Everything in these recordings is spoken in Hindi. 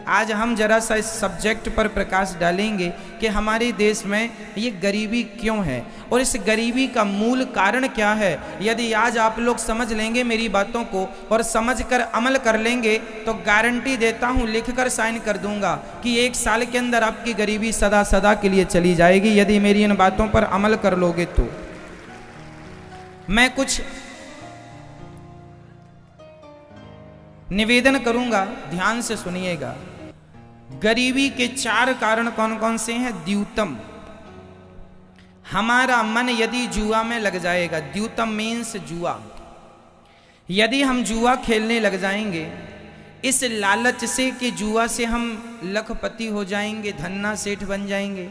आज हम जरा सा इस सब्जेक्ट पर प्रकाश डालेंगे कि हमारे देश में ये गरीबी क्यों है और इस गरीबी का मूल कारण क्या है। यदि आज आप लोग समझ लेंगे मेरी बातों को और समझकर अमल कर लेंगे तो गारंटी देता हूँ, लिखकर साइन कर दूंगा कि 1 साल के अंदर आपकी गरीबी सदा सदा के लिए चली जाएगी। यदि मेरी इन बातों पर अमल कर लोगे तो मैं कुछ निवेदन करूंगा, ध्यान से सुनिएगा। गरीबी के 4 कारण कौन कौन से हैं? द्यूतम, हमारा मन यदि जुआ में लग जाएगा, द्यूतम मीन्स जुआ, यदि हम जुआ खेलने लग जाएंगे इस लालच से कि जुआ से हम लखपति हो जाएंगे, धन्ना सेठ बन जाएंगे,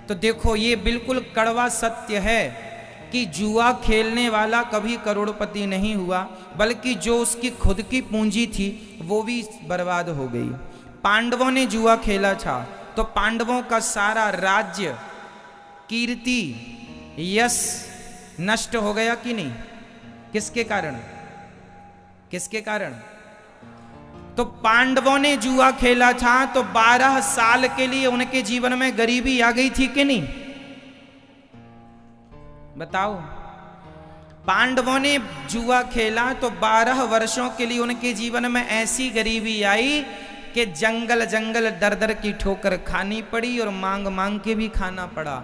तो देखो ये बिल्कुल कड़वा सत्य है कि जुआ खेलने वाला कभी करोड़पति नहीं हुआ, बल्कि जो उसकी खुद की पूंजी थी वो भी बर्बाद हो गई। पांडवों ने जुआ खेला था तो पांडवों का सारा राज्य, कीर्ति, यश नष्ट हो गया कि नहीं? किसके कारण? किसके कारण? तो पांडवों ने जुआ खेला था तो 12 साल के लिए उनके जीवन में गरीबी आ गई थी कि नहीं? बताओ। पांडवों ने जुआ खेला तो 12 वर्षों के लिए उनके जीवन में ऐसी गरीबी आई कि जंगल जंगल दर दर की ठोकर खानी पड़ी और मांग मांग के भी खाना पड़ा।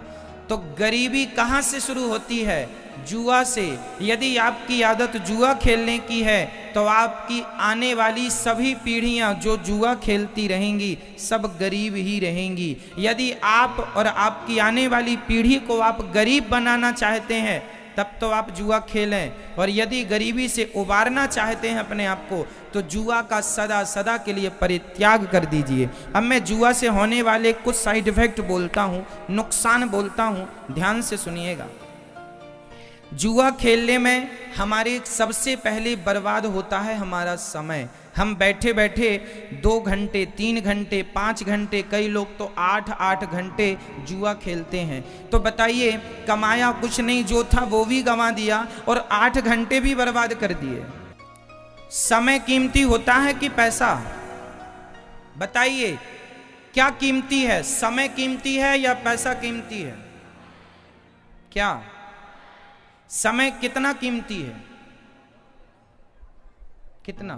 तो गरीबी कहां से शुरू होती है? जुआ से। यदि आपकी आदत जुआ खेलने की है तो आपकी आने वाली सभी पीढ़ियां जो जुआ खेलती रहेंगी सब गरीब ही रहेंगी। यदि आप और आपकी आने वाली पीढ़ी को आप गरीब बनाना चाहते हैं तब तो आप जुआ खेलें, और यदि गरीबी से उबारना चाहते हैं अपने आप को तो जुआ का सदा सदा के लिए परित्याग कर दीजिए। अब मैं जुआ से होने वाले कुछ साइड इफेक्ट बोलता हूँ, नुकसान बोलता हूँ, ध्यान से सुनिएगा। जुआ खेलने में हमारे सबसे पहले बर्बाद होता है हमारा समय। हम बैठे बैठे 2 घंटे, 3 घंटे, 5 घंटे, कई लोग तो 8-8 घंटे जुआ खेलते हैं। तो बताइए, कमाया कुछ नहीं, जो था वो भी गंवा दिया और 8 घंटे भी बर्बाद कर दिए। समय कीमती होता है कि पैसा? बताइए क्या कीमती है? समय कीमती है या पैसा कीमती है? क्या समय कितना कीमती है? कितना?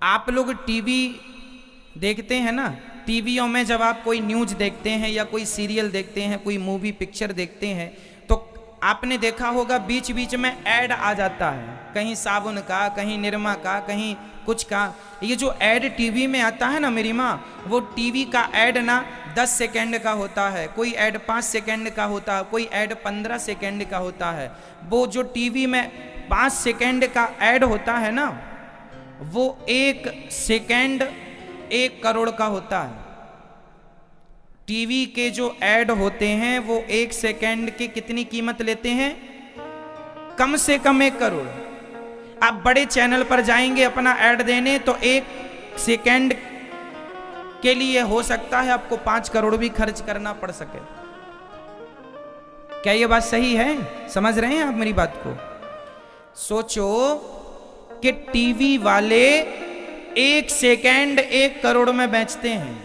आप लोग टीवी देखते हैं ना, टीवियों में जब आप कोई न्यूज देखते हैं या कोई सीरियल देखते हैं, कोई मूवी पिक्चर देखते हैं तो आपने देखा होगा बीच बीच में ऐड आ जाता है, कहीं साबुन का, कहीं निरमा का, कहीं कुछ का। ये जो ऐड टीवी में आता है ना मेरी माँ, वो टीवी का ऐड ना 10 सेकेंड का होता है, कोई ऐड 5 सेकेंड का होता है, कोई ऐड 15 सेकेंड का होता है। वो जो टीवी में 5 सेकेंड का ऐड होता है ना, वो 1 सेकेंड 1 करोड़ का होता है। टीवी के जो ऐड होते हैं वो 1 सेकेंड की कितनी कीमत लेते हैं? कम से कम 1 करोड़। आप बड़े चैनल पर जाएंगे अपना ऐड देने तो 1 सेकेंड के लिए हो सकता है आपको 5 करोड़ भी खर्च करना पड़ सके। क्या ये बात सही है? समझ रहे हैं आप मेरी बात को? सोचो कि टीवी वाले 1 सेकेंड 1 करोड़ में बेचते हैं।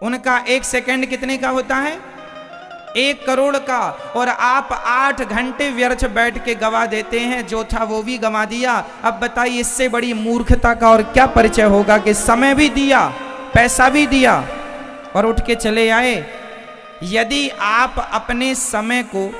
उनका 1 सेकेंड कितने का होता है? 1 करोड़ का। और आप 8 घंटे व्यर्थ बैठ के गवा देते हैं, जो था वो भी गवा दिया। अब बताइए इससे बड़ी मूर्खता का और क्या परिचय होगा कि समय भी दिया, पैसा भी दिया और उठ के चले आए। यदि आप अपने समय को,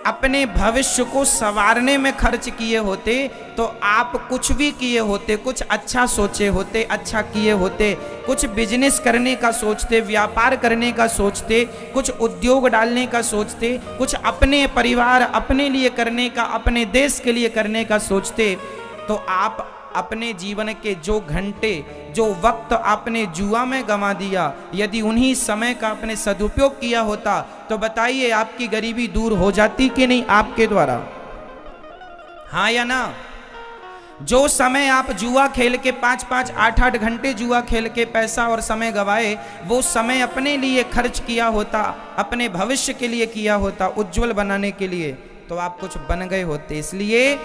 अपने भविष्य को संवारने में खर्च किए होते तो आप कुछ भी किए होते, कुछ अच्छा सोचे होते, अच्छा किए होते, कुछ बिजनेस करने का सोचते, व्यापार करने का सोचते, कुछ उद्योग डालने का सोचते, कुछ अपने परिवार, अपने लिए करने का, अपने देश के लिए करने का सोचते, तो आप अपने जीवन के जो घंटे, जो वक्त आपने जुआ में गंवा दिया, यदि उन्हीं समय का आपने सदुपयोग किया होता तो बताइए आपकी गरीबी दूर हो जाती कि नहीं आपके द्वारा? हाँ या ना? जो समय आप जुआ खेल के 5-5, 8-8 घंटे जुआ खेल के पैसा और समय गवाए, वो समय अपने लिए खर्च किया होता, अपने भविष्य के लिए किया होता, उज्जवल बनाने के लिए, तो आप कुछ बन गए होते। इसलिए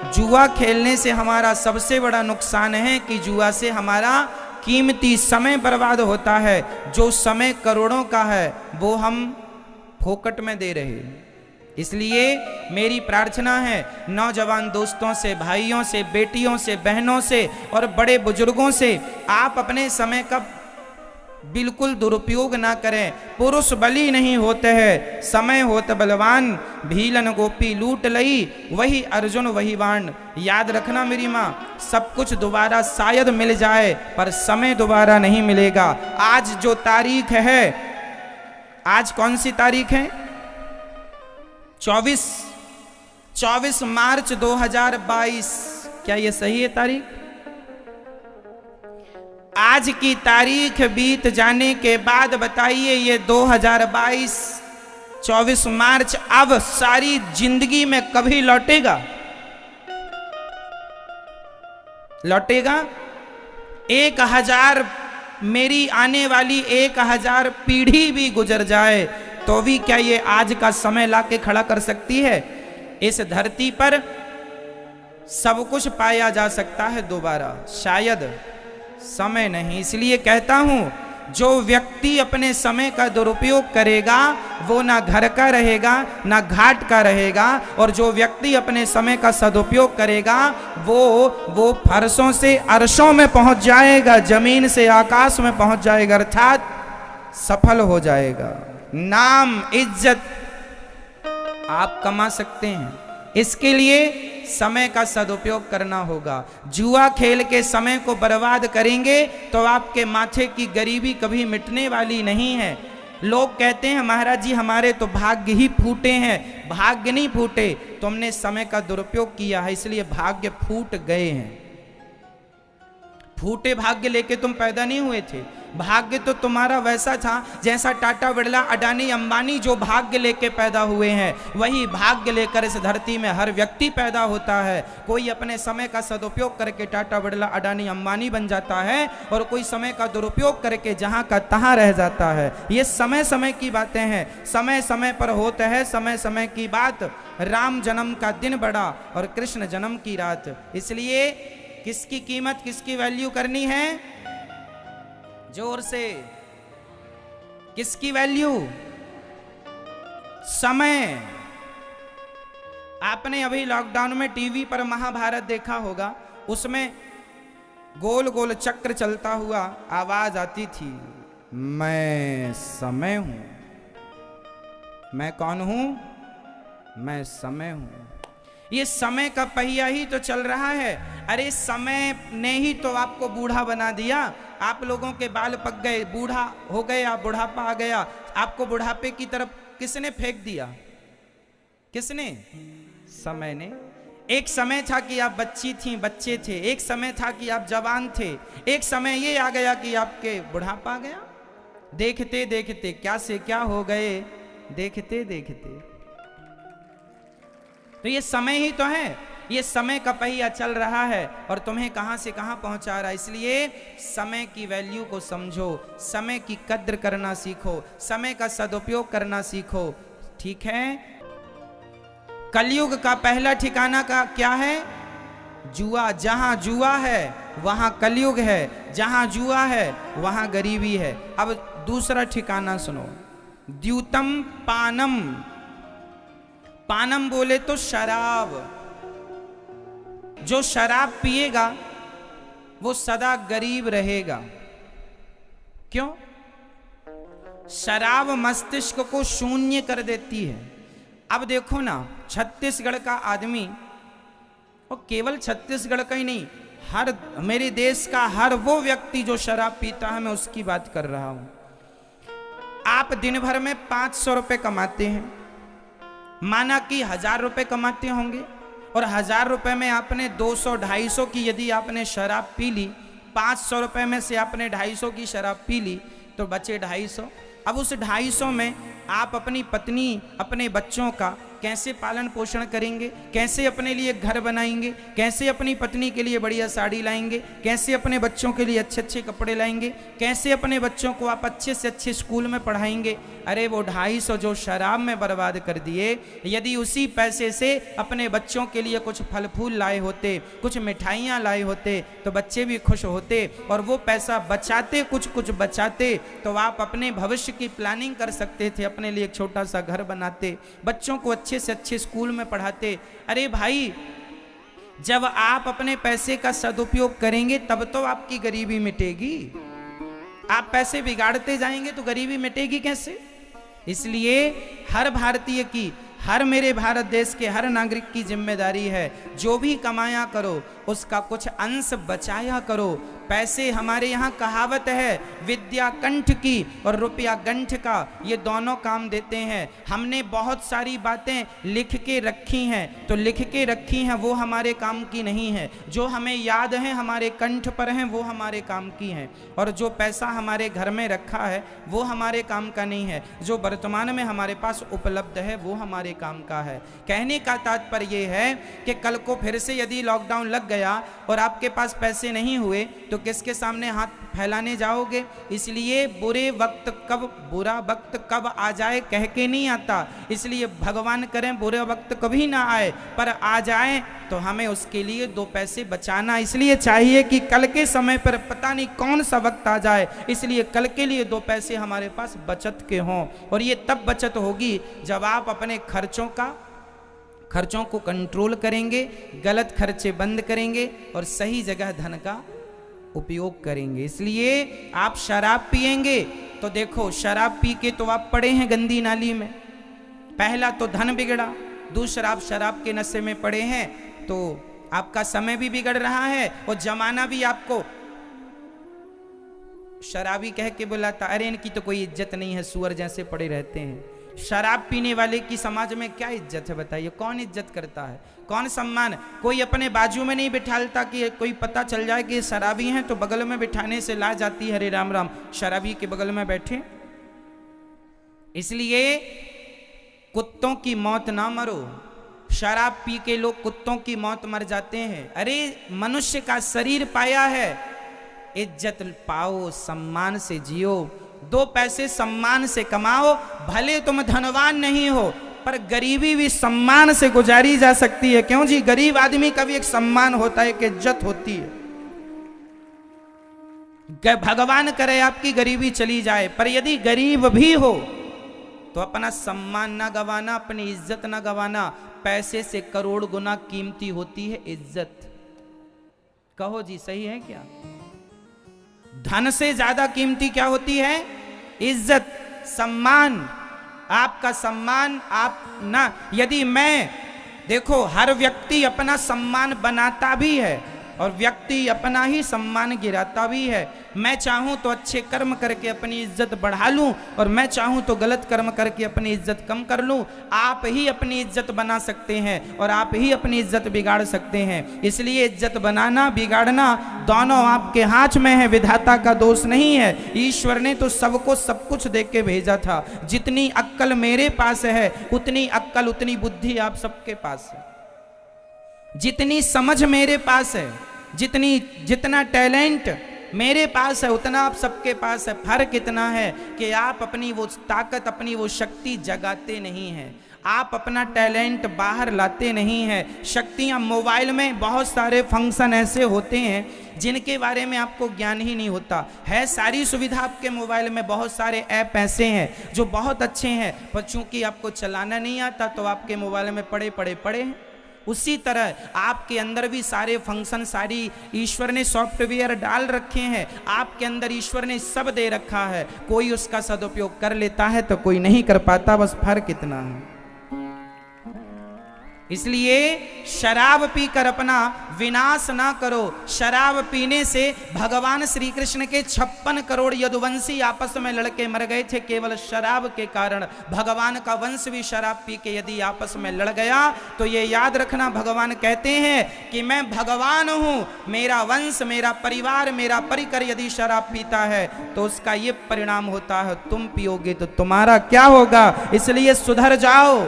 जुआ खेलने से हमारा सबसे बड़ा नुकसान है कि जुआ से हमारा कीमती समय बर्बाद होता है। जो समय करोड़ों का है वो हम फोकट में दे रहे हैं। इसलिए मेरी प्रार्थना है नौजवान दोस्तों से, भाइयों से, बेटियों से, बहनों से और बड़े बुजुर्गों से, आप अपने समय का बिल्कुल दुरुपयोग ना करें। पुरुष बली नहीं होते हैं, समय होत बलवान, भीलन गोपी लूट लई, वही अर्जुन वही बाण। याद रखना मेरी माँ, सब कुछ दोबारा शायद मिल जाए पर समय दोबारा नहीं मिलेगा। आज जो तारीख है, आज कौन सी तारीख है? 24 मार्च 2022। क्या ये सही है तारीख? आज की तारीख बीत जाने के बाद बताइए ये 2022 24 मार्च अब सारी जिंदगी में कभी लौटेगा? लौटेगा? 1000 मेरी आने वाली 1000 पीढ़ी भी गुजर जाए तो भी क्या ये आज का समय लाके खड़ा कर सकती है? इस धरती पर सब कुछ पाया जा सकता है दोबारा, शायद समय नहीं। इसलिए कहता हूं, जो व्यक्ति अपने समय का दुरुपयोग करेगा वो ना घर का रहेगा ना घाट का रहेगा, और जो व्यक्ति अपने समय का सदुपयोग करेगा वो फर्शों से अर्शों में पहुंच जाएगा, जमीन से आकाश में पहुंच जाएगा, अर्थात सफल हो जाएगा। नाम इज्जत आप कमा सकते हैं, इसके लिए समय का सदुपयोग करना होगा। जुआ खेल के समय को बर्बाद करेंगे तो आपके माथे की गरीबी कभी मिटने वाली नहीं है। लोग कहते हैं महाराज जी हमारे तो भाग्य ही फूटे हैं। भाग्य नहीं फूटे, तुमने समय का दुरुपयोग किया है इसलिए भाग्य फूट गए हैं। फूटे भाग्य लेके तुम पैदा नहीं हुए थे। भाग्य तो तुम्हारा वैसा था जैसा टाटा बिरला, अडानी, अंबानी जो भाग्य लेके पैदा हुए हैं, वही भाग्य लेकर इस धरती में हर व्यक्ति पैदा होता है। कोई अपने समय का सदुपयोग करके टाटा बिरला, अडानी, अंबानी बन जाता है और कोई समय का दुरुपयोग करके जहां का तहां रह जाता है। ये समय समय की बातें हैं, समय समय पर होता है समय समय की बात। राम जन्म का दिन बड़ा और कृष्ण जन्म की रात। इसलिए किसकी कीमत, किसकी वैल्यू करनी है? जोर से, किसकी वैल्यू? समय। आपने अभी लॉकडाउन में टीवी पर महाभारत देखा होगा, उसमें गोल गोल चक्र चलता हुआ आवाज आती थी, मैं समय हूं। मैं कौन हूं? मैं समय हूं। ये समय का पहिया ही तो चल रहा है। अरे समय ने ही तो आपको बूढ़ा बना दिया। आप लोगों के बाल पक गए, बूढ़ा हो गए, आप बुढ़ापा आ गया। आपको बुढ़ापे की तरफ किसने फेंक दिया? किसने? समय ने। एक समय था कि आप बच्ची थी, बच्चे थे। एक समय था कि आप जवान थे। एक समय ये आ गया कि आपके बुढ़ापा आ गया। देखते देखते क्या से क्या हो गए, देखते देखते। तो ये समय ही तो है, ये समय का पहिया चल रहा है और तुम्हें कहां से कहां पहुंचा रहा है। इसलिए समय की वैल्यू को समझो, समय की कद्र करना सीखो, समय का सदुपयोग करना सीखो। ठीक है? कलयुग का पहला ठिकाना का क्या है? जुआ। जहां जुआ है वहां कलयुग है, जहां जुआ है वहां गरीबी है। अब दूसरा ठिकाना सुनो, द्यूतम पानम। पानम बोले तो शराब। जो शराब पिएगा वो सदा गरीब रहेगा। क्यों? शराब मस्तिष्क को शून्य कर देती है। अब देखो ना, छत्तीसगढ़ का आदमी, और केवल छत्तीसगढ़ का ही नहीं, हर मेरे देश का हर वो व्यक्ति जो शराब पीता है, मैं उसकी बात कर रहा हूं। आप दिन भर में 500 रुपए कमाते हैं, माना कि 1000 रुपए कमाते होंगे, और 1000 रुपए में आपने 200-250 की यदि आपने शराब पी ली, 500 रुपए में से आपने 250 की शराब पी ली तो बचे 250। अब उस 250 में आप अपनी पत्नी, अपने बच्चों का कैसे पालन पोषण करेंगे, कैसे अपने लिए घर बनाएंगे, कैसे अपनी पत्नी के लिए बढ़िया साड़ी लाएंगे, कैसे अपने बच्चों के लिए अच्छे अच्छे कपड़े लाएंगे, कैसे अपने बच्चों को आप अच्छे से अच्छे स्कूल में पढ़ाएंगे। अरे वो 250 जो शराब में बर्बाद कर दिए, यदि उसी पैसे से अपने बच्चों के लिए कुछ फल फूल लाए होते, कुछ मिठाइयाँ लाए होते, तो बच्चे भी खुश होते और वो पैसा बचाते, कुछ कुछ बचाते, तो आप अपने भविष्य की प्लानिंग कर सकते थे, अपने लिए एक छोटा सा घर बनाते, बच्चों को अच्छे से अच्छे स्कूल में पढ़ाते। अरे भाई, जब आप अपने पैसे का सदुपयोग करेंगे तब तो आपकी गरीबी मिटेगी। आप पैसे बिगाड़ते जाएंगे तो गरीबी मिटेगी कैसे? इसलिए हर भारतीय की, हर मेरे भारत देश के हर नागरिक की जिम्मेदारी है, जो भी कमाया करो उसका कुछ अंश बचाया करो। पैसे, हमारे यहाँ कहावत है, विद्या कंठ की और रुपया गंठ का, ये दोनों काम देते हैं। हमने बहुत सारी बातें लिख के रखी हैं, तो लिख के रखी हैं वो हमारे काम की नहीं है। जो हमें याद है, हमारे कंठ पर हैं, वो हमारे काम की हैं। और जो पैसा हमारे घर में रखा है वो हमारे काम का नहीं है। जो वर्तमान में हमारे पास उपलब्ध है वो हमारे काम का है। कहने का तात्पर्य ये है कि कल को फिर से यदि लॉकडाउन लग गया और आपके पास पैसे नहीं हुए तो किसके सामने हाथ फैलाने जाओगे? इसलिए बुरा वक्त कब आ जाए कह के नहीं आता, इसलिए भगवान करें बुरा वक्त कभी ना आए, पर आ जाए तो हमें उसके लिए 2 पैसे बचाना इसलिए चाहिए कि कल के समय पर पता नहीं कौन सा वक्त आ जाए, इसलिए कल के लिए 2 पैसे हमारे पास बचत के हों। और ये तब बचत होगी जब आप अपने खर्चों को कंट्रोल करेंगे, गलत खर्चे बंद करेंगे और सही जगह धन का उपयोग करेंगे। इसलिए आप शराब पिएंगे तो देखो, शराब पी के तो आप पड़े हैं गंदी नाली में। पहला तो धन बिगड़ा, दूसरा आप शराब के नशे में पड़े हैं तो आपका समय भी बिगड़ रहा है और जमाना भी आपको शराबी कह के बुलाता, अरे इनकी तो कोई इज्जत नहीं है, सुअर जैसे पड़े रहते हैं। शराब पीने वाले की समाज में क्या इज्जत है बताइए? कौन इज्जत करता है, कौन सम्मान? कोई अपने बाजू में नहीं बिठालता कि कोई पता चल जाए कि शराबी हैं तो बगल में बिठाने से ला जाती है, हरे राम राम, शराबी के बगल में बैठे। इसलिए कुत्तों की मौत ना मरो। शराब पी के लोग कुत्तों की मौत मर जाते हैं। अरे मनुष्य का शरीर पाया है, इज्जत पाओ, सम्मान से जियो, 2 पैसे सम्मान से कमाओ। भले तुम धनवान नहीं हो पर गरीबी भी सम्मान से गुजारी जा सकती है। क्यों जी? गरीब आदमी का भी एक सम्मान होता है, एक इज्जत होती है। भगवान करे आपकी गरीबी चली जाए, पर यदि गरीब भी हो तो अपना सम्मान ना गवाना, अपनी इज्जत ना गवाना। पैसे से करोड़ गुना कीमती होती है इज्जत। कहो जी, सही है क्या? धन से ज्यादा कीमती क्या होती है? इज्जत, सम्मान। आपका सम्मान आप ना, यदि मैं देखो, हर व्यक्ति अपना सम्मान बनाता भी है और व्यक्ति अपना ही सम्मान गिराता भी है। मैं चाहूं तो अच्छे कर्म करके अपनी इज्जत बढ़ा लूं और मैं चाहूं तो गलत कर्म करके अपनी इज्जत कम कर लूं। आप ही अपनी इज्जत बना सकते हैं और आप ही अपनी इज्जत बिगाड़ सकते हैं। इसलिए इज्जत बनाना बिगाड़ना दोनों आपके हाथ में है, विधाता का दोष नहीं है। ईश्वर ने तो सबको सब कुछ दे के भेजा था। जितनी अक्ल मेरे पास है उतनी अक्ल, उतनी बुद्धि आप सबके पास है। जितनी समझ मेरे पास है, जितना टैलेंट मेरे पास है उतना आप सबके पास है। फर्क इतना है कि आप अपनी वो ताकत, अपनी वो शक्ति जगाते नहीं हैं। आप अपना टैलेंट बाहर लाते नहीं हैं। शक्तियाँ, मोबाइल में बहुत सारे फंक्शन ऐसे होते हैं जिनके बारे में आपको ज्ञान ही नहीं होता है। सारी सुविधा आपके मोबाइल में, बहुत सारे ऐप ऐसे हैं जो बहुत अच्छे हैं, पर चूंकि आपको चलाना नहीं आता तो आपके मोबाइल में पड़े हैं। उसी तरह आपके अंदर भी सारे फंक्शन, सारी ईश्वर ने सॉफ्टवेयर डाल रखे हैं। आपके अंदर ईश्वर ने सब दे रखा है। कोई उसका सदुपयोग कर लेता है तो कोई नहीं कर पाता, बस फर्क इतना है। इसलिए शराब पीकर अपना विनाश ना करो। शराब पीने से भगवान श्री कृष्ण के 56 करोड़ यदुवंशी आपस में लड़के मर गए थे केवल शराब के कारण। भगवान का वंश भी शराब पी के यदि आपस में लड़ गया तो ये याद रखना, भगवान कहते हैं कि मैं भगवान हूं, मेरा वंश, मेरा परिवार, मेरा परिकर यदि शराब पीता है तो उसका ये परिणाम होता है, तुम पियोगे तो तुम्हारा क्या होगा। इसलिए सुधर जाओ।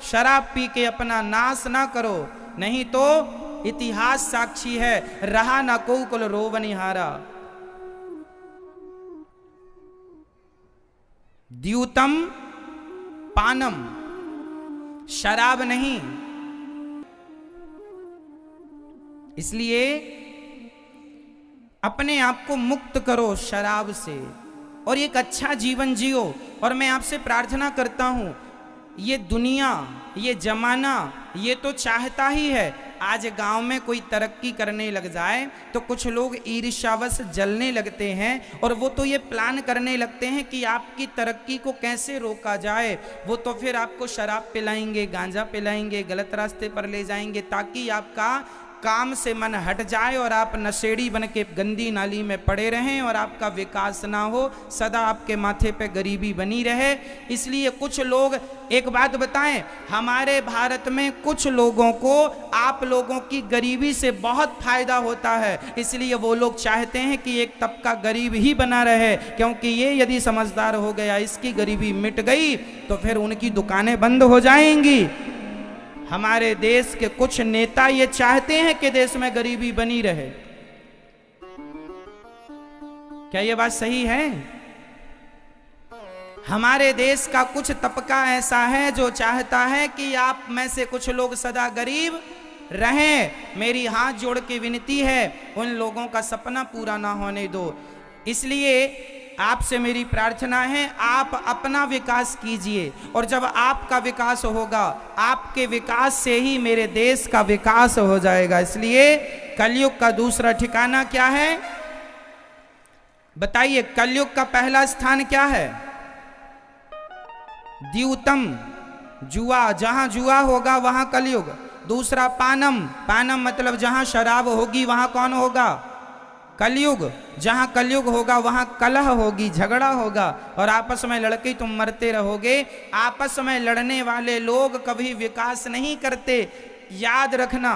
शराब पी के अपना नाश ना करो, नहीं तो इतिहास साक्षी है, रहा ना को कुल रोवनिहारा। द्यूतम पानम, शराब नहीं। इसलिए अपने आप को मुक्त करो शराब से और एक अच्छा जीवन जियो। और मैं आपसे प्रार्थना करता हूं, ये दुनिया, ये जमाना, ये तो चाहता ही है आज गांव में कोई तरक्की करने लग जाए तो कुछ लोग ईर्ष्यावश जलने लगते हैं और वो तो ये प्लान करने लगते हैं कि आपकी तरक्की को कैसे रोका जाए। वो तो फिर आपको शराब पिलाएंगे, गांजा पिलाएंगे, गलत रास्ते पर ले जाएंगे ताकि आपका काम से मन हट जाए और आप नशेड़ी बन के गंदी नाली में पड़े रहें और आपका विकास ना हो, सदा आपके माथे पे गरीबी बनी रहे। इसलिए कुछ लोग, एक बात बताएं, हमारे भारत में कुछ लोगों को आप लोगों की गरीबी से बहुत फायदा होता है, इसलिए वो लोग चाहते हैं कि एक तबका गरीब ही बना रहे, क्योंकि ये यदि समझदार हो गया, इसकी गरीबी मिट गई तो फिर उनकी दुकानें बंद हो जाएंगी। हमारे देश के कुछ नेता ये चाहते हैं कि देश में गरीबी बनी रहे। क्या ये बात सही है? हमारे देश का कुछ तबका ऐसा है जो चाहता है कि आप में से कुछ लोग सदा गरीब रहें। मेरी हाथ जोड़ के विनती है, उन लोगों का सपना पूरा ना होने दो। इसलिए आपसे मेरी प्रार्थना है, आप अपना विकास कीजिए और जब आपका विकास होगा, आपके विकास से ही मेरे देश का विकास हो जाएगा। इसलिए कलयुग का दूसरा ठिकाना क्या है बताइए? कलयुग का पहला स्थान क्या है? द्यूतम, जुआ, जहां जुआ होगा वहां कलयुग। दूसरा पानम, पानम मतलब जहां शराब होगी वहां कौन होगा? कलयुग। जहां कलयुग होगा वहां कलह होगी, झगड़ा होगा और आपस में लड़के तुम मरते रहोगे। आपस में लड़ने वाले लोग कभी विकास नहीं करते, याद रखना।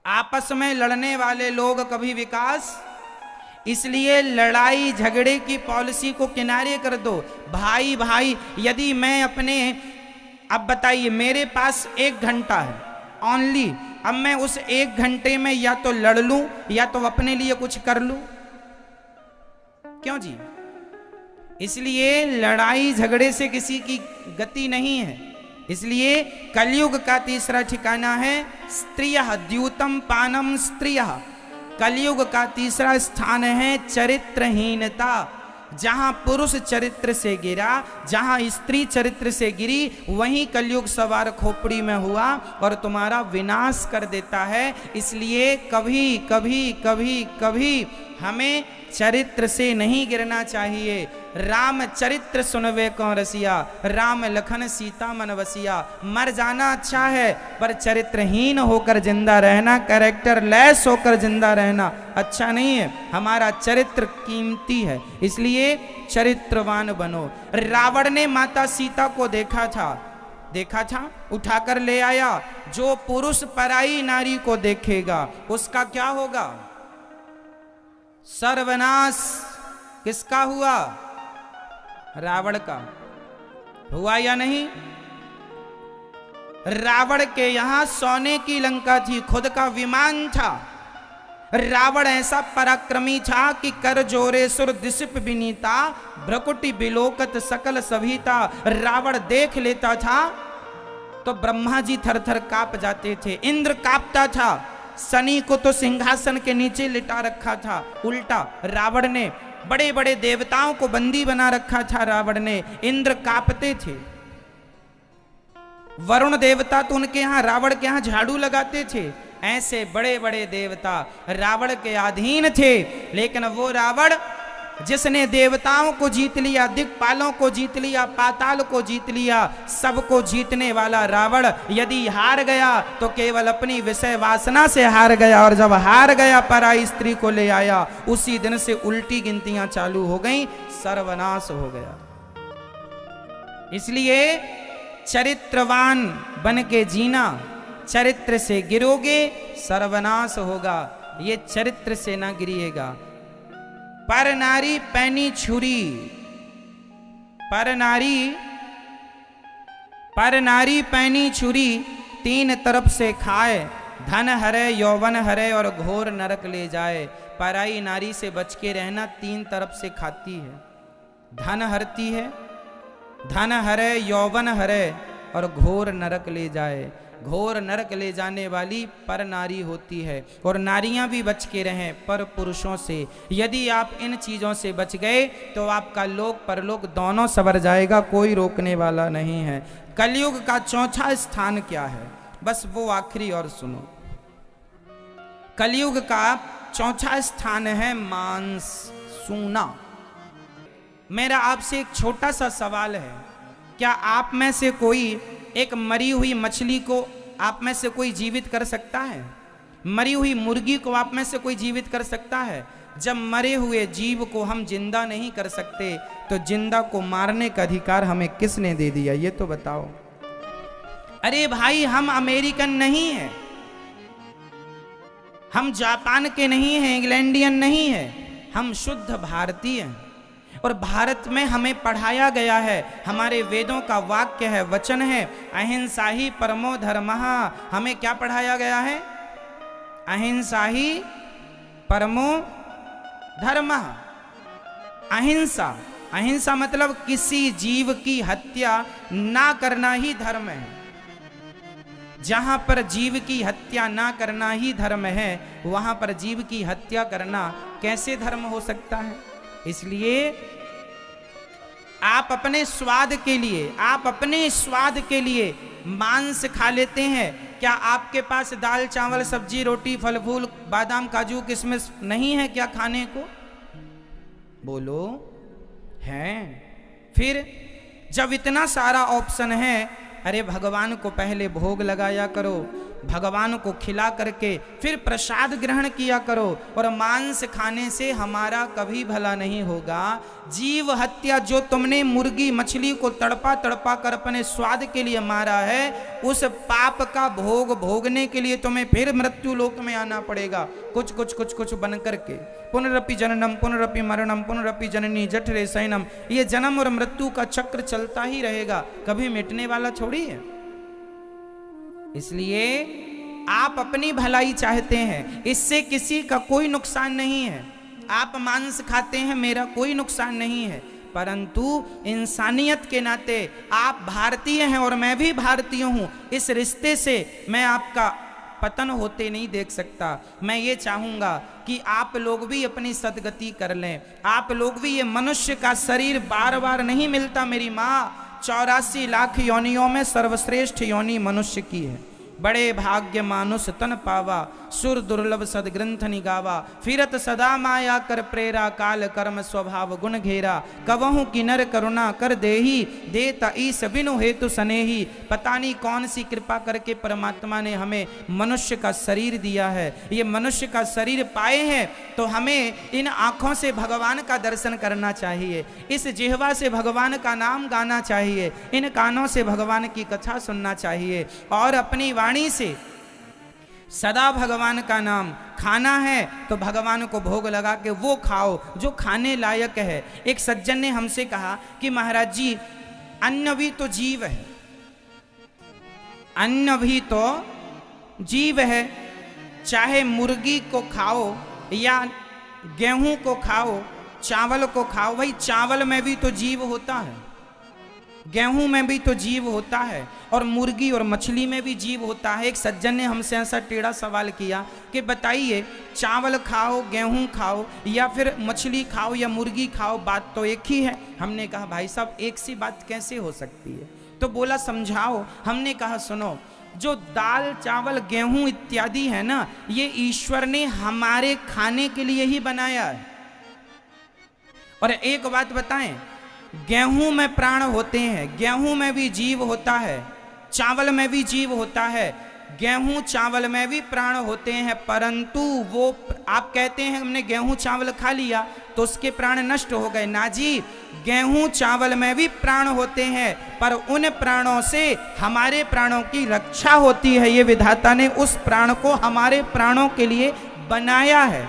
आपस में लड़ने वाले लोग कभी विकास, इसलिए लड़ाई झगड़े की पॉलिसी को किनारे कर दो। भाई भाई, यदि मैं अपने, अब बताइए, मेरे पास 1 घंटा है ओनली, अब मैं उस 1 घंटे में या तो लड़ लूं या तो अपने लिए कुछ कर लूं, क्यों जी? इसलिए लड़ाई झगड़े से किसी की गति नहीं है। इसलिए कलयुग का तीसरा ठिकाना है स्त्रियः, द्यूतम पानम स्त्रियः। कलयुग का तीसरा स्थान है चरित्रहीनता। जहां पुरुष चरित्र से गिरा, जहां स्त्री चरित्र से गिरी, वहीं कलयुग सवार खोपड़ी में हुआ और तुम्हारा विनाश कर देता है। इसलिए कभी कभी कभी कभी हमें चरित्र से नहीं गिरना चाहिए। राम चरित्र सुनवे को रसिया, राम लखन सीता मन वसिया। मर जाना अच्छा है पर चरित्रहीन होकर जिंदा रहना, कैरेक्टर लेस होकर जिंदा रहना अच्छा नहीं है। हमारा चरित्र कीमती है, इसलिए चरित्रवान बनो। रावण ने माता सीता को देखा था, उठाकर ले आया। जो पुरुष पराई नारी को देखेगा उसका क्या होगा? सर्वनाश। किसका हुआ? रावण का हुआ या नहीं? रावण के यहां सोने की लंका थी, खुद का विमान था। रावण ऐसा पराक्रमी था कि कर जोरे सुर दिसिप विनीता, भ्रकुटी बिलोकत सकल सभीता। रावण देख लेता था तो ब्रह्मा जी थर थर कांप जाते थे, इंद्र कांपता था। शनि को तो सिंहासन के नीचे लिटा रखा था, उल्टा रावण ने बड़े बड़े देवताओं को बंदी बना रखा था। रावण ने, इंद्र कांपते थे। वरुण देवता तो उनके यहां, रावण के यहां झाड़ू लगाते थे। ऐसे बड़े बड़े देवता रावण के अधीन थे। लेकिन वो रावण जिसने देवताओं को जीत लिया, दिक्पालों को जीत लिया, पाताल को जीत लिया, सबको जीतने वाला रावण यदि हार गया तो केवल अपनी विषय वासना से हार गया। और जब हार गया पराई स्त्री को ले आया, उसी दिन से उल्टी गिनतियां चालू हो गईं, सर्वनाश हो गया। इसलिए चरित्रवान बन के जीना, चरित्र से गिरोगे सर्वनाश होगा। ये चरित्र से ना गिरिएगा। पर नारी पैनी छुरी, पर नारी पर नारी पैनी छुरी तीन तरफ से खाए, धन हरे यौवन हरे और घोर नरक ले जाए। पराई नारी से बच के रहना, तीन तरफ से खाती है, धन हरती है, धन हरे यौवन हरे और घोर नरक ले जाए। घोर नरक ले जाने वाली पर नारी होती है। और नारियां भी बच के रहें पर पुरुषों से। यदि आप इन चीज़ों से बच गए तो आपका लोक परलोक दोनों संवर जाएगा, कोई रोकने वाला नहीं है। कलयुग का चौथा स्थान क्या है, बस वो आखिरी और सुनो। कलयुग का चौथा स्थान है मांस सूना। मेरा आपसे एक छोटा सा सवाल है, क्या आप में से कोई एक मरी हुई मछली को आप में से कोई जीवित कर सकता है? मरी हुई मुर्गी को आप में से कोई जीवित कर सकता है? जब मरे हुए जीव को हम जिंदा नहीं कर सकते तो जिंदा को मारने का अधिकार हमें किसने दे दिया, ये तो बताओ। अरे भाई, हम अमेरिकन नहीं हैं, हम जापान के नहीं हैं, इंग्लैंडियन नहीं है, हम शुद्ध भारतीय हैं। और भारत में हमें पढ़ाया गया है, हमारे वेदों का वाक्य है, वचन है, अहिंसा ही परमो धर्मः। हमें क्या पढ़ाया गया है? अहिंसा ही परमो धर्मः। अहिंसा, अहिंसा मतलब किसी जीव की हत्या ना करना ही धर्म है। जहां पर जीव की हत्या ना करना ही धर्म है, वहां पर जीव की हत्या करना कैसे धर्म हो सकता है? इसलिए आप अपने स्वाद के लिए, आप अपने स्वाद के लिए मांस खा लेते हैं। क्या आपके पास दाल चावल सब्जी रोटी फल फूल बादाम काजू किशमिश नहीं है क्या खाने को? बोलो, हैं? फिर जब इतना सारा ऑप्शन है, अरे भगवान को पहले भोग लगाया करो, भगवान को खिला करके फिर प्रसाद ग्रहण किया करो। और मांस खाने से हमारा कभी भला नहीं होगा। जीव हत्या जो तुमने मुर्गी मछली को तड़पा तड़पा कर अपने स्वाद के लिए मारा है, उस पाप का भोग भोगने के लिए तुम्हें फिर मृत्यु लोक में आना पड़ेगा, कुछ कुछ कुछ कुछ बन करके। पुनरपि जननम पुनरपि मरणम पुनरपि जननी जठरे शयनम। ये जन्म और मृत्यु का चक्र चलता ही रहेगा, कभी मिटने वाला थोड़ी है। इसलिए आप अपनी भलाई चाहते हैं, इससे किसी का कोई नुकसान नहीं है। आप मांस खाते हैं, मेरा कोई नुकसान नहीं है, परंतु इंसानियत के नाते आप भारतीय हैं और मैं भी भारतीय हूं। इस रिश्ते से मैं आपका पतन होते नहीं देख सकता। मैं ये चाहूंगा कि आप लोग भी अपनी सदगति कर लें। आप लोग भी, ये मनुष्य का शरीर बार बार नहीं मिलता। मेरी माँ 84 लाख योनियों में सर्वश्रेष्ठ योनि मनुष्य की है। बड़े भाग्य मानुष तन पावा, सुर दुर्लभ सदग्रंथ निगावा। फिरत सदा माया कर प्रेरा, काल कर्म स्वभाव गुण घेरा। कवहु की नर करुणा कर देही, देता ईस बिनु हेतु सनेही। पता नहीं कौन सी कृपा करके परमात्मा ने हमें मनुष्य का शरीर दिया है। ये मनुष्य का शरीर पाए हैं तो हमें इन आँखों से भगवान का दर्शन करना चाहिए, इस जिह्वा से भगवान का नाम गाना चाहिए, इन कानों से भगवान की कथा सुनना चाहिए और अपनी वाणी से सदा भगवान का नाम खाना है तो भगवान को भोग लगा के वो खाओ जो खाने लायक है। एक सज्जन ने हमसे कहा कि महाराज जी, अन्न भी तो जीव है, अन्न भी तो जीव है। चाहे मुर्गी को खाओ या गेहूं को खाओ, चावल को खाओ, भाई चावल में भी तो जीव होता है, गेहूं में भी तो जीव होता है और मुर्गी और मछली में भी जीव होता है। एक सज्जन ने हमसे ऐसा टेढ़ा सवाल किया कि बताइए, चावल खाओ, गेहूं खाओ या फिर मछली खाओ या मुर्गी खाओ, बात तो एक ही है। हमने कहा भाई साहब, एक सी बात कैसे हो सकती है? तो बोला समझाओ। हमने कहा सुनो, जो दाल चावल गेहूं इत्यादि है ना, ये ईश्वर ने हमारे खाने के लिए ही बनाया है। और एक बात बताएं, गेहूं में प्राण होते हैं, गेहूं में भी जीव होता है, चावल में भी जीव होता है, गेहूं चावल में भी प्राण होते हैं, परंतु वो आप कहते हैं हमने गेहूं चावल खा लिया तो उसके प्राण नष्ट हो गए। ना जी, गेहूं चावल में भी प्राण होते हैं, पर उन प्राणों से हमारे प्राणों की रक्षा होती है। ये विधाता ने उस प्राण को हमारे प्राणों के लिए बनाया है।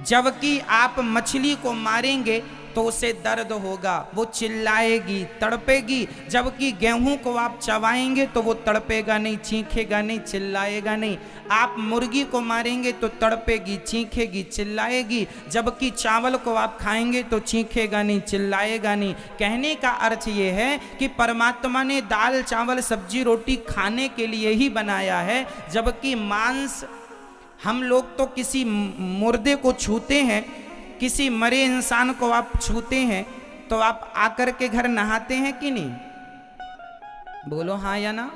जबकि आप मछली को मारेंगे तो उसे दर्द होगा, वो चिल्लाएगी, तड़पेगी। जबकि गेहूं को आप चबाएंगे तो वो तड़पेगा नहीं, चीखेगा नहीं, चिल्लाएगा नहीं। आप मुर्गी को मारेंगे तो तड़पेगी, चीखेगी, चिल्लाएगी। जबकि चावल को आप खाएंगे तो चीखेगा नहीं, चिल्लाएगा नहीं। कहने का अर्थ ये है कि परमात्मा ने दाल चावल सब्जी रोटी खाने के लिए ही बनाया है। जबकि मांस, हम लोग तो किसी मुर्दे को छूते हैं, किसी मरे इंसान को आप छूते हैं तो आप आकर के घर नहाते हैं कि नहीं? बोलो हाँ या ना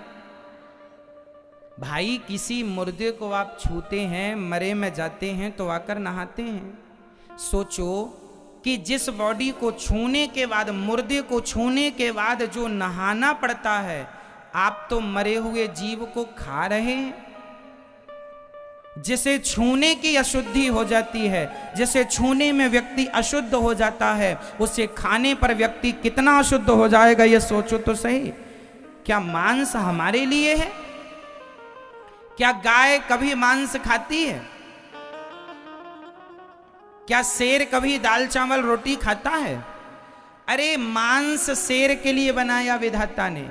भाई। किसी मुर्दे को आप छूते हैं, मरे में जाते हैं तो आकर नहाते हैं। सोचो कि जिस बॉडी को छूने के बाद, मुर्दे को छूने के बाद जो नहाना पड़ता है, आप तो मरे हुए जीव को खा रहे हैं। जिसे छूने की अशुद्धि हो जाती है, जिसे छूने में व्यक्ति अशुद्ध हो जाता है, उसे खाने पर व्यक्ति कितना अशुद्ध हो जाएगा, ये सोचो तो सही। क्या मांस हमारे लिए है? क्या गाय कभी मांस खाती है? क्या शेर कभी दाल चावल रोटी खाता है? अरे मांस शेर के लिए बनाया विधाता ने।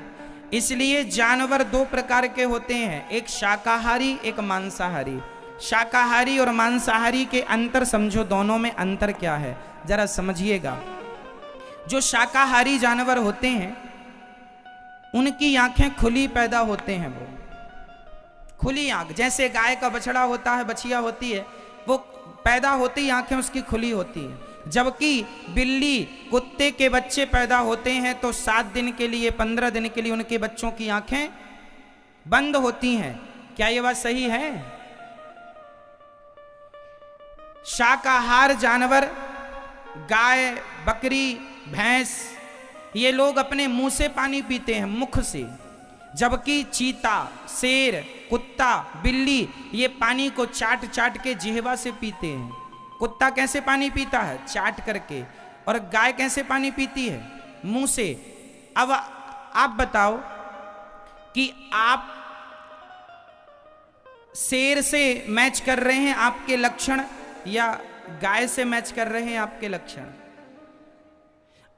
इसलिए जानवर दो प्रकार के होते हैं, एक शाकाहारी, एक मांसाहारी। शाकाहारी और मांसाहारी के अंतर समझो, दोनों में अंतर क्या है जरा समझिएगा। जो शाकाहारी जानवर होते हैं उनकी आंखें खुली पैदा होते हैं, वो खुली आंख। जैसे गाय का बछड़ा होता है, बछिया होती है, वो पैदा होती ही आंखें उसकी खुली होती है। जबकि बिल्ली, कुत्ते के बच्चे पैदा होते हैं तो 7 दिन के लिए, 15 दिन के लिए उनके बच्चों की आंखें बंद होती हैं। क्या ये बात सही है? शाकाहार जानवर, गाय, बकरी, भैंस, ये लोग अपने मुंह से पानी पीते हैं, मुख से। जबकि चीता, शेर, कुत्ता, बिल्ली ये पानी को चाट चाट के जिह्वा से पीते हैं। कुत्ता कैसे पानी पीता है? चाट करके। और गाय कैसे पानी पीती है? मुंह से। अब आप बताओ कि आप शेर से मैच कर रहे हैं आपके लक्षण या गाय से मैच कर रहे हैं आपके लक्षण?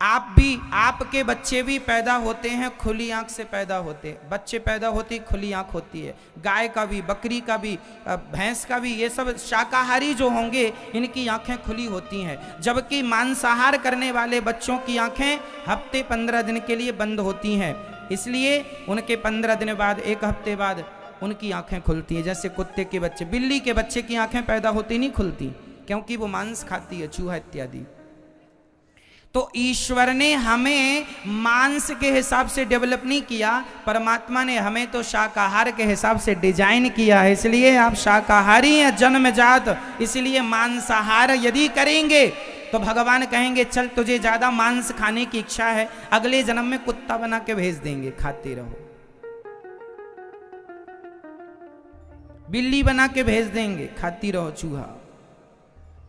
आप भी, आपके बच्चे भी पैदा होते हैं खुली आंख से पैदा होते हैं। बच्चे पैदा होते ही खुली आंख होती है। गाय का भी, बकरी का भी, भैंस का भी, ये सब शाकाहारी जो होंगे इनकी आंखें खुली होती हैं। जबकि मांसाहार करने वाले बच्चों की आंखें हफ्ते 15 दिन के लिए बंद होती हैं। इसलिए उनके 15 दिन बाद, 1 हफ्ते बाद उनकी आंखें खुलती हैं। जैसे कुत्ते के बच्चे, बिल्ली के बच्चे की आंखें पैदा होती नहीं खुलती, क्योंकि वो मांस खाती है, चूहा इत्यादि। तो ईश्वर ने हमें मांस के हिसाब से डेवलप नहीं किया, परमात्मा ने हमें तो शाकाहार के हिसाब से डिजाइन किया है। इसलिए आप शाकाहारी हैं जन्मजात, इसलिए मांसाहार यदि करेंगे तो भगवान कहेंगे चल तुझे ज्यादा मांस खाने की इच्छा है, अगले जन्म में कुत्ता बना के भेज देंगे, खाते रहो। बिल्ली बना के भेज देंगे, खाती रहो चूहा।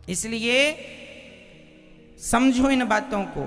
इसलिए समझो इन बातों को।